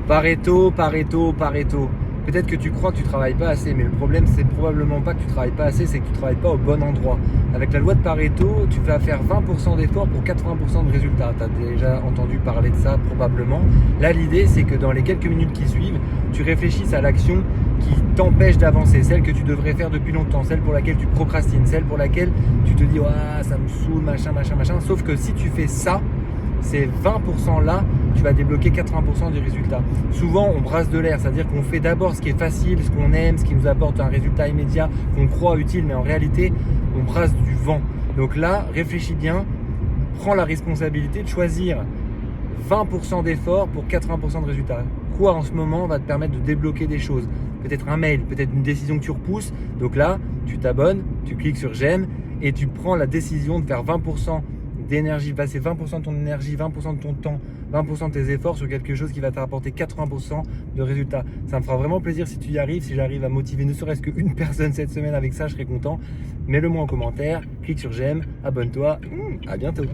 Pareto, Pareto, Pareto. Peut-être que tu crois que tu travailles pas assez, mais le problème c'est probablement pas que tu travailles pas assez, c'est que tu travailles pas au bon endroit. Avec la loi de Pareto, tu vas faire 20% d'efforts pour 80% de résultats. Tu as déjà entendu parler de ça probablement. Là, l'idée c'est que dans les quelques minutes qui suivent, tu réfléchisses à l'action qui t'empêche d'avancer, celle que tu devrais faire depuis longtemps, celle pour laquelle tu procrastines, celle pour laquelle tu te dis ouais, ça me saoule, machin, machin, machin. Sauf que si tu fais ça, ces 20% là, tu vas débloquer 80% du résultat. Souvent, on brasse de l'air, c'est-à-dire qu'on fait d'abord ce qui est facile, ce qu'on aime, ce qui nous apporte un résultat immédiat, qu'on croit utile, mais en réalité, on brasse du vent. Donc là, réfléchis bien, prends la responsabilité de choisir 20% d'efforts pour 80% de résultats. Quoi en ce moment va te permettre de débloquer des choses? Peut-être un mail, peut-être une décision que tu repousses. Donc là, tu t'abonnes, tu cliques sur j'aime et tu prends la décision de faire 20% d'énergie, passer 20% de ton énergie, 20% de ton temps, 20% de tes efforts sur quelque chose qui va te rapporter 80% de résultats. Ça me fera vraiment plaisir si tu y arrives, si j'arrive à motiver ne serait-ce qu'une personne cette semaine avec ça, je serai content. Mets-le-moi en commentaire, clique sur j'aime, abonne-toi, à bientôt.